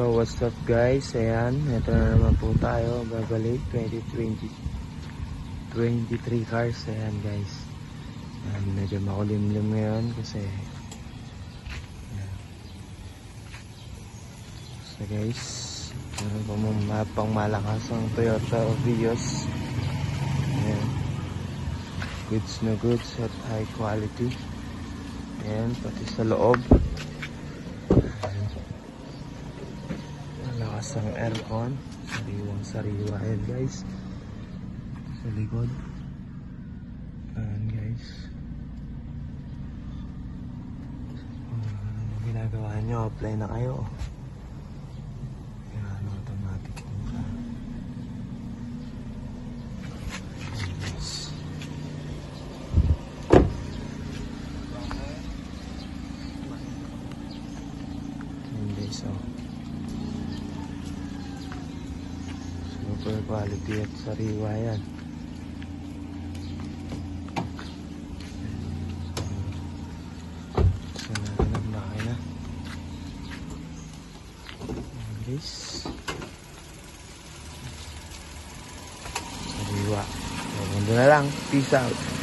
So what's up guys, ayan, ito na naman po tayo, babalik 2023 cars, ayan guys. Ayan, medyo makulimlim ngayon kasi ayan. So guys, meron pa mong pang malakas ang Toyota Vios. Ayan, goods na goods at high quality. Ayan, pati sa loob lakas ang aircon, sariwang sariwa yan guys. Sa likod ayan guys. Ano ginagawa nyo? Apply na kayo. Ayan, automatic guys. Ayan guys, oh, super quality at sariwa yan. Gusto natin ang makina. Guys, sariwa. So, mundo na lang. Peace out.